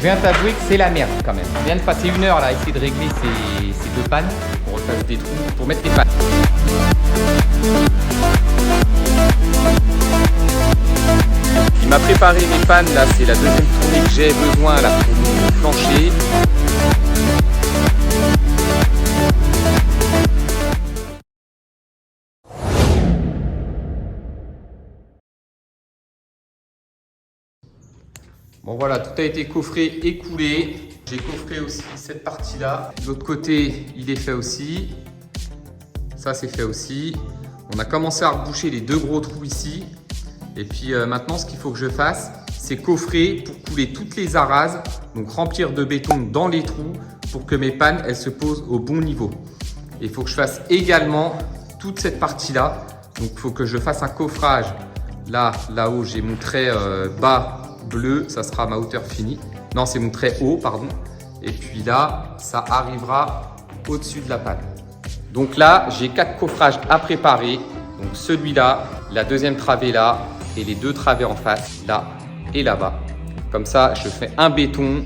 viens t'avouer que c'est la merde quand même. On vient de passer 1 heure là à essayer de régler ces 2 pannes pour refaire des trous, pour mettre les pannes. Il m'a préparé mes pannes là, c'est la deuxième tournée que j'ai besoin là pour mon plancher. Bon voilà, tout a été coffré et coulé. J'ai coffré aussi cette partie-là. De l'autre côté, il est fait aussi. Ça, c'est fait aussi. On a commencé à reboucher les 2 gros trous ici. Et puis maintenant, ce qu'il faut que je fasse, c'est coffrer pour couler toutes les arases. Donc remplir de béton dans les trous pour que mes pannes, elles se posent au bon niveau. Et il faut que je fasse également toute cette partie-là. Donc il faut que je fasse un coffrage. Là-haut, j'ai mon trait bas bleu, ça sera ma hauteur finie. Non, c'est mon trait haut, pardon. Et puis là, ça arrivera au-dessus de la panne. Donc là, j'ai 4 coffrages à préparer. Donc celui-là, la deuxième travée là, et les 2 travées en face, là et là-bas. Comme ça, je fais un béton.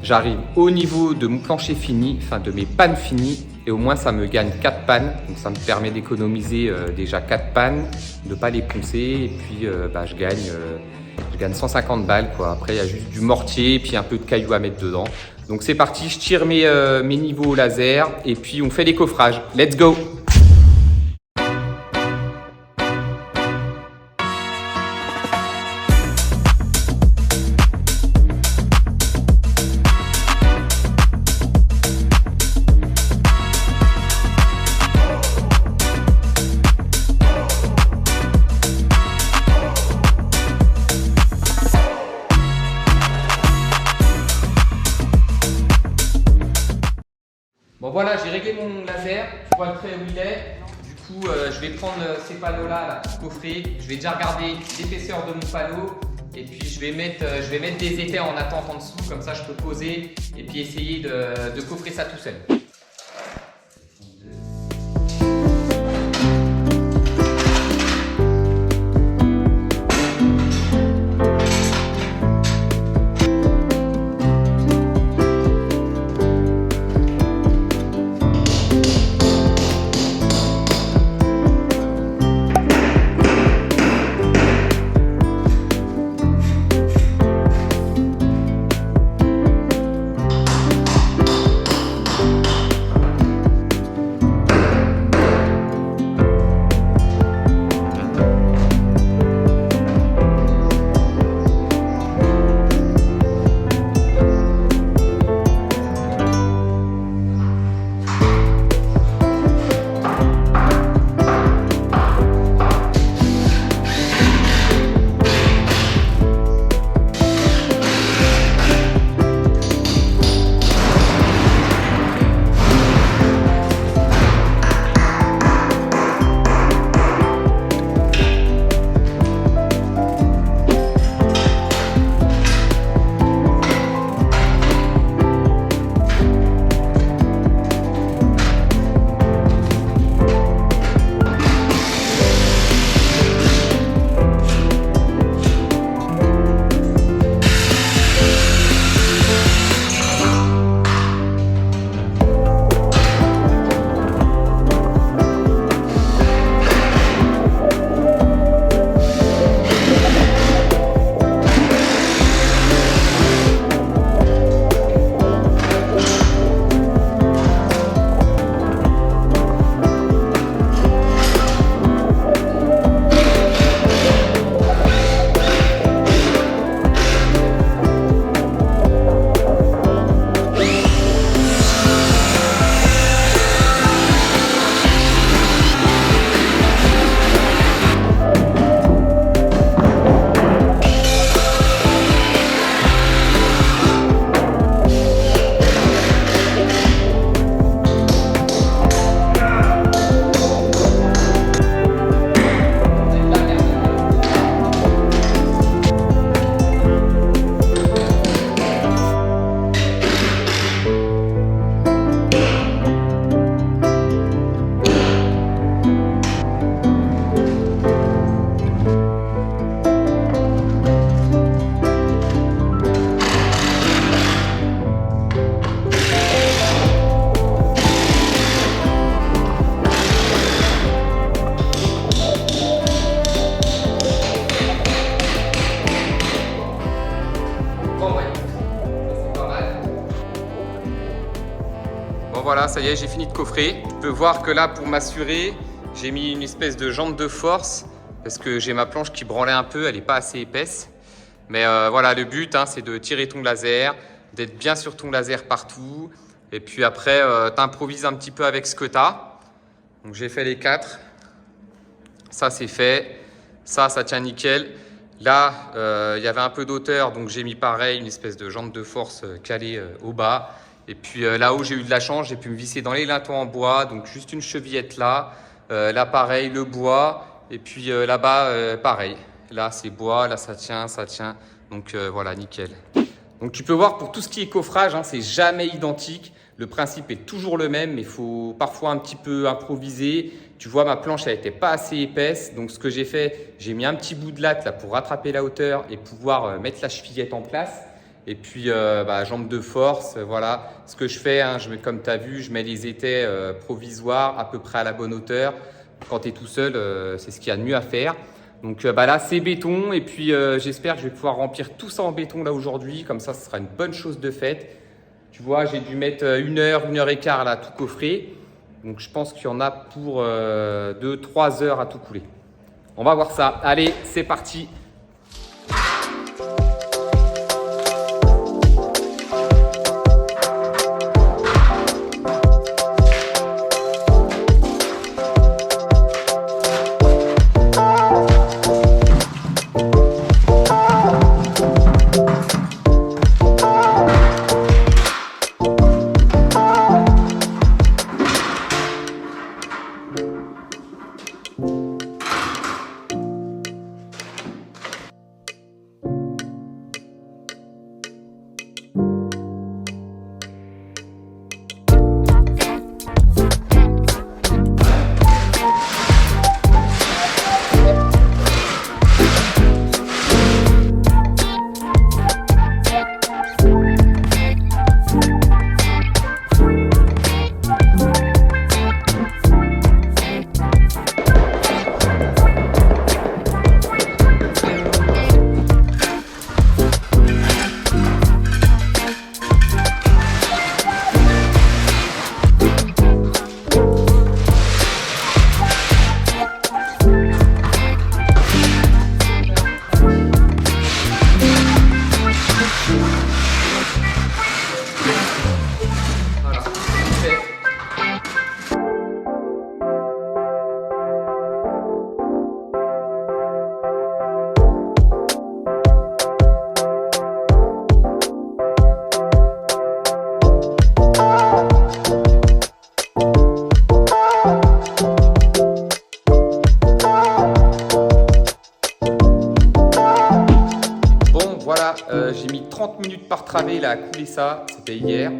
J'arrive au niveau de mon plancher fini, enfin de mes pannes finies. Et au moins, ça me gagne 4 pannes. Donc ça me permet d'économiser déjà 4 pannes, de ne pas les poncer. Et puis, je gagne 150 balles quoi. Après il y a juste du mortier et puis un peu de cailloux à mettre dedans. Donc c'est parti, je tire mes niveaux au laser et puis on fait les coffrages. Let's go! Bon voilà, j'ai réglé mon laser, tu vois le trait où il est. Du coup, je vais prendre ces panneaux-là, coffrés. Je vais déjà regarder l'épaisseur de mon panneau. Et puis je vais mettre des épais en attente en dessous, comme ça je peux poser et puis essayer de coffrer ça tout seul. ça y est, j'ai fini de coffrer. Tu peux voir que là, pour m'assurer, j'ai mis une espèce de jambe de force parce que j'ai ma planche qui branlait un peu, elle n'est pas assez épaisse. Mais voilà, le but, hein, c'est de tirer ton laser, d'être bien sur ton laser partout. Et puis après, tu improvises un petit peu avec ce que tu as. Donc j'ai fait les 4. Ça, c'est fait. Ça tient nickel. Là, il y avait un peu d'auteur, donc j'ai mis pareil, une espèce de jambe de force calée au bas. Et puis là-haut, j'ai eu de la chance, j'ai pu me visser dans les linteaux en bois, donc juste une chevillette là. Là, pareil, le bois. Et puis là-bas, pareil. Là, c'est bois, là, ça tient. Donc voilà, nickel. Donc tu peux voir, pour tout ce qui est coffrage, hein, c'est jamais identique. Le principe est toujours le même, mais il faut parfois un petit peu improviser. Tu vois, ma planche, elle n'était pas assez épaisse. Donc, ce que j'ai fait, j'ai mis un petit bout de latte là, pour rattraper la hauteur et pouvoir mettre la chevillette en place. Et puis, jambe de force, voilà. Ce que je fais, hein, comme tu as vu, je mets les étais provisoires à peu près à la bonne hauteur. Quand tu es tout seul, c'est ce qu'il y a de mieux à faire. Donc là, c'est béton. Et puis, j'espère que je vais pouvoir remplir tout ça en béton là aujourd'hui. Comme ça, ce sera une bonne chose de faite. Tu vois, j'ai dû mettre 1 heure et quart là, tout coffrer. Donc, je pense qu'il y en a pour 2-3 heures à tout couler. On va voir ça. Allez, c'est parti. J'ai mis 30 minutes par travée là, à couler ça, c'était hier.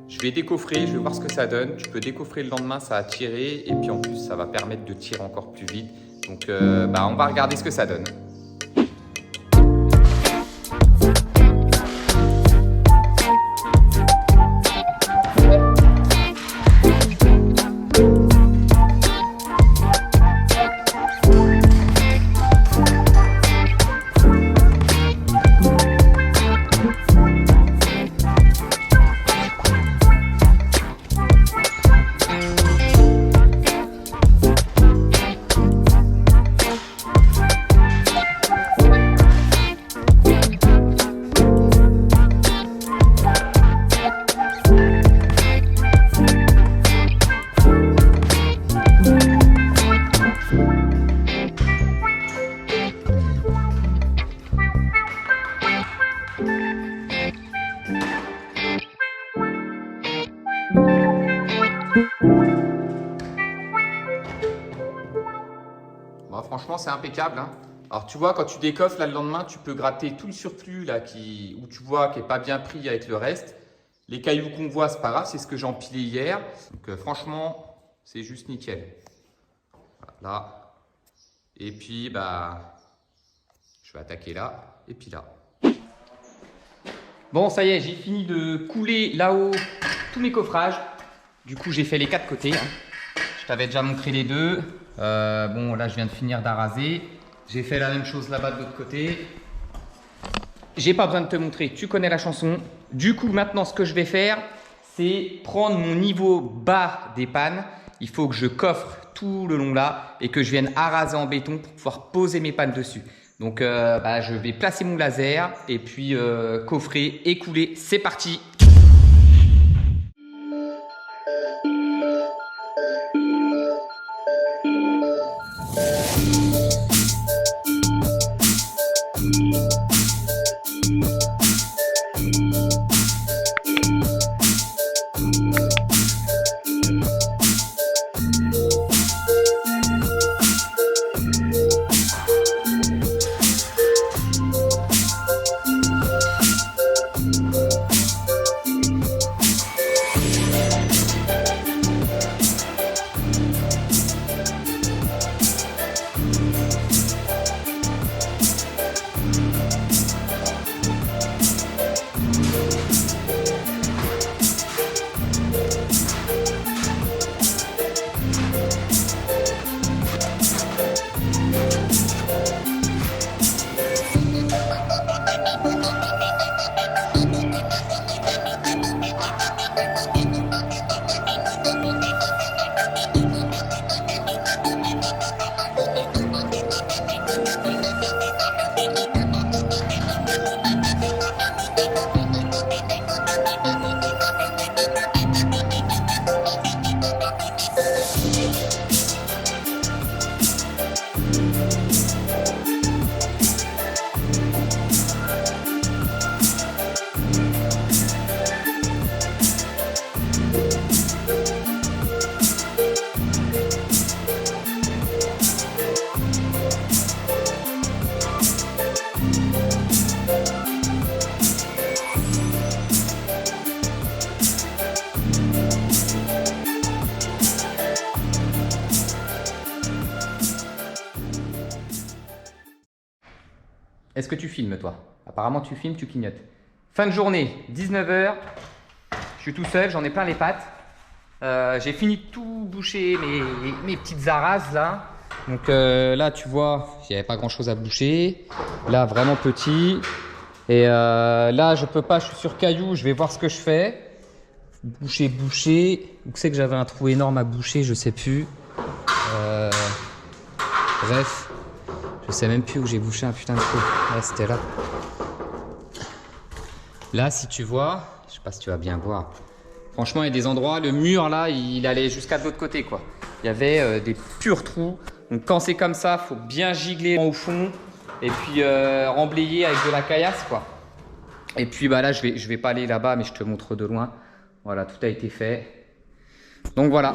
Je vais décoffrer, je vais voir ce que ça donne. Tu peux décoffrer le lendemain, ça a tiré. Et puis en plus, ça va permettre de tirer encore plus vite. Donc on va regarder ce que ça donne. Bon, franchement, c'est impeccable, hein. Alors, tu vois, quand tu décoffres, là, le lendemain, tu peux gratter tout le surplus là, où tu vois qui n'est pas bien pris avec le reste. Les cailloux qu'on voit, c'est pas grave, c'est ce que j'ai empilé hier. Donc, franchement, c'est juste nickel. Voilà, là. Et puis, je vais attaquer là et puis là. Bon, ça y est, j'ai fini de couler là-haut tous mes coffrages. Du coup, j'ai fait les 4 côtés, hein. Je t'avais déjà montré les 2. Bon, là, je viens de finir d'araser. J'ai fait la même chose là-bas de l'autre côté. J'ai pas besoin de te montrer, tu connais la chanson. Du coup, maintenant, ce que je vais faire, c'est prendre mon niveau bas des pannes. Il faut que je coffre tout le long là et que je vienne araser en béton pour pouvoir poser mes pannes dessus. Donc je vais placer mon laser et puis coffrer, écouler, c'est parti. Est-ce que tu filmes toi? Apparemment tu filmes, tu clignotes. Fin de journée, 19 h. Je suis tout seul, j'en ai plein les pattes. J'ai fini de tout boucher mes petites arases là. Donc là tu vois, il n'y avait pas grand chose à boucher. Là vraiment petit. Et là je peux pas, je suis sur caillou, je vais voir ce que je fais. Boucher. Où c'est que j'avais un trou énorme à boucher, je sais plus. Bref. Je sais même plus où j'ai bouché un putain de trou. Là, c'était là. Là, si tu vois, je sais pas si tu vas bien voir. Franchement, il y a des endroits, le mur là, il allait jusqu'à de l'autre côté quoi. Il y avait des purs trous. Donc quand c'est comme ça, faut bien gigler au fond et puis remblayer avec de la caillasse quoi. Et puis là, je vais pas aller là-bas, mais je te montre de loin. Voilà, tout a été fait. Donc voilà.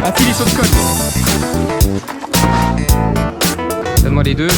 Enfile les sauts de colle. Donne-moi les deux.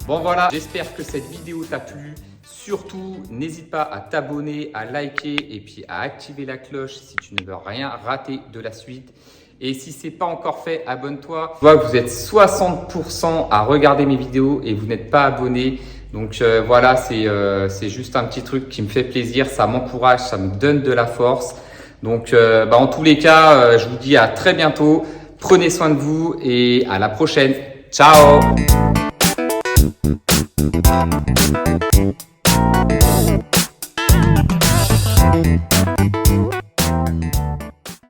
Bon voilà, j'espère que cette vidéo t'a plu. Surtout, n'hésite pas à t'abonner, à liker et puis à activer la cloche si tu ne veux rien rater de la suite. Et si ce n'est pas encore fait, abonne-toi. Je vois que vous êtes 60% à regarder mes vidéos et vous n'êtes pas abonné. Donc voilà, c'est juste un petit truc qui me fait plaisir. Ça m'encourage, ça me donne de la force. Donc en tous les cas, je vous dis à très bientôt. Prenez soin de vous et à la prochaine. Ciao!